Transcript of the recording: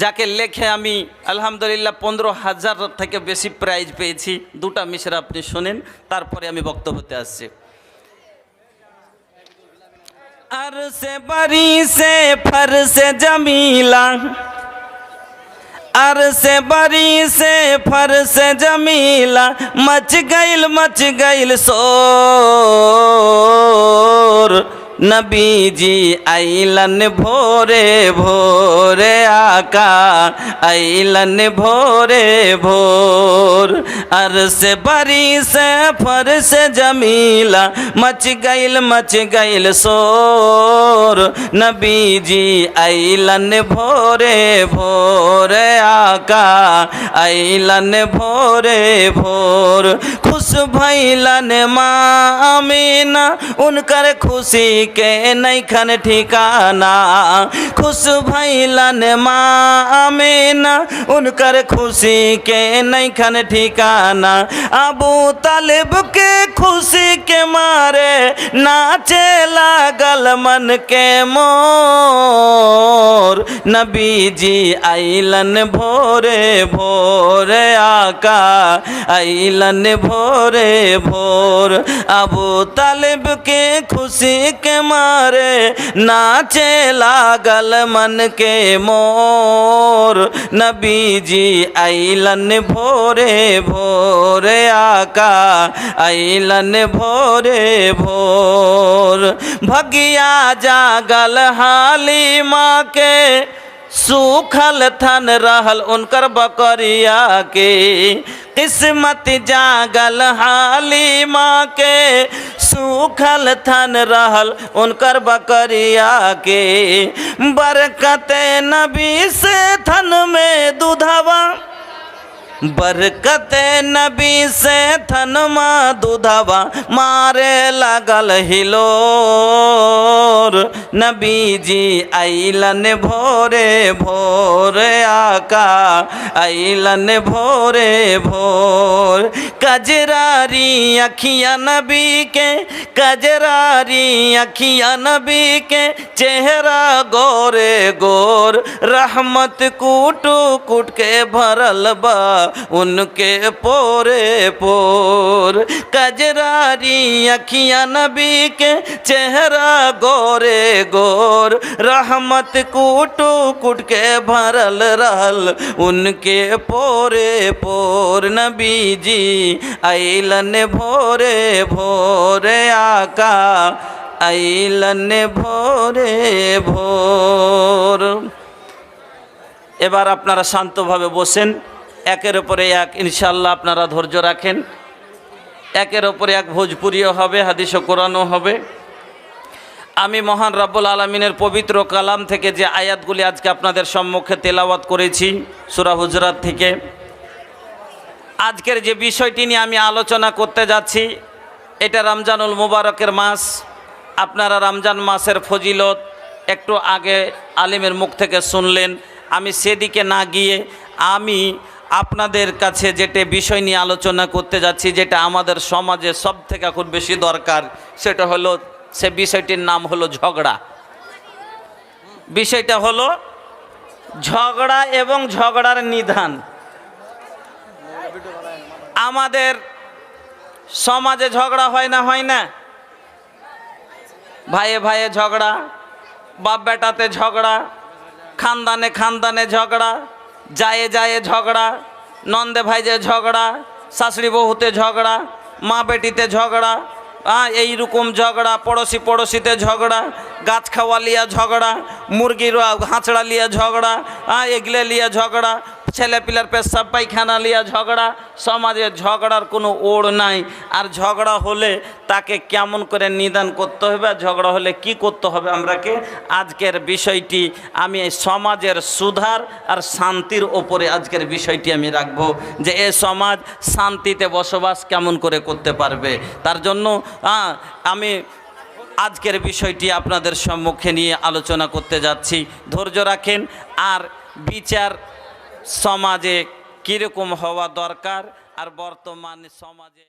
যাকে লেখে আমি আলহামদুলিল্লাহ 15,000 থেকে বেশি প্রাইজ পেয়েছি। দুটা মিসরা আপনি শুনেন, তারপরে আমি বক্তব্যতে আসছি। अरसे बरी से फरस जमीला, अरसे बरी से फरस जमीला, मच गइल शोर। नबी जी आइलन भोरे भोरे, आका आइलन भोरे भोर। अरसे बरी से फरस जमीला, मच गइल शोर। नबी जी आइलन भोरे भोरे, आका आइलन भोरे भोर। खुश भइलन माँ आमीना, उनकर खुशी के नैखन ठिकाना। खुश भइलन माँ आमीना, उनकर खुशी के नैखन ठिकाना। अबू तालिब के खुशी के मारे नाचे लागल मन के मोर। नबी जी आइलन भोरे भोरे, आका आइलन भोरे भोर। अबू तालिब के खुशी के मारे नाचे लागल मन के मोर। नबी जी आइलन भोरे भोरे, आका आइलन भोरे भोर। भगिया जागल हालिमा के, सूखल थन रहल उनकर बकरिया के। किस्मत जागल हालिमा के, सूखल थन रहल उनकर बकरिया के। बरकत नबी से थन में दूधवा, बरकत नबी से थनमा दूधवा मारे लागल हिलोर। नबी जी आइलन भोरे भोरे, आका आइलन भोरे भोर। कजरारी अखियाँ नबी के, कजरारी अखियाँ नबी के, चेहरा गोरे गोर। रहमत कूट कूट के भरल बा उनके पोरे पोर। कजरारी अखियाँ नबी के, चेहरा गोरे गोर। रहमत कूट कूट के भरल रहल उनके पोरे पोर। नबी जी आइलन भोरे भोरे, आका आइलन भोरे भोर। এবার আপনারা শান্তভাবে বসেন, একের উপরে এক ইনশাআল্লাহ আপনারা ধৈর্য রাখেন। একের উপরে এক ভোজপুরিও হবে, হাদিস ও কোরআনও হবে। আমি মহান রব্বুল আলামিনের পবিত্র কালাম থেকে যে আয়াতগুলি আজকে আপনাদের সম্মুখে তেলাওয়াত করেছি সূরা হুজরাত থেকে, আজকের যে বিষয়টি নিয়ে আমি আলোচনা করতে যাচ্ছি, এটা রমজানুল মুবারকের মাস। আপনারা রমজান মাসের ফজিলত একটু আগে আলিমের মুখ থেকে শুনলেন। আমি সেদিকে না গিয়ে আমি আপনাদের কাছে যেটা বিষয় নিয়ে আলোচনা করতে যাচ্ছি, যেটা আমাদের সমাজে সব থেকে খুব বেশি দরকার, সেটা হলো, সে বিষয়টির নাম হলো ঝগড়া। বিষয়টা হলো ঝগড়া এবং ঝগড়ার নিদান। আমাদের সমাজে ঝগড়া হয় না, হয় না? ভাইয়ে ভাইয়ে ঝগড়া, বাপ বেটাতে ঝগড়া, খানদানে খানদানে ঝগড়া, जाए जाए झगड़ा, नंदे भाईजे झगड़ा, शाশুড়ি बहुते झगड़ा, माँ बेटीते झगड़ा, এই রকম ঝগড়া, পড়োশি পড়োশিতে ঝগড়া, গাছ খাওয়া লিয়া ঝগড়া, মুরগির হাঁচড়া লিয়া ঝগড়া, এগুলো লিয়া ঝগড়া, ছেলে পিলার পেশাব পায়খানা লিয়া ঝগড়া। সমাজে ঝগড়ার কোনো ওড় নাই। আর ঝগড়া হলে তাকে কেমন করে নিদান করতে হবে, ঝগড়া হলে কি করতে হবে আমরাকে, আজকের বিষয়টি আমি এই সমাজের সুধার আর শান্তির ওপরে আজকের বিষয়টি আমি রাখবো, যে এ সমাজ শান্তিতে বসবাস কেমন করে করতে পারবে। তার জন্য আমি আজকের বিষয়টি আপনাদের সম্মুখে নিয়ে আলোচনা করতে যাচ্ছি। ধৈর্য রাখেন। আর বিচার সমাজে কীরকম হওয়া দরকার, আর বর্তমান সমাজে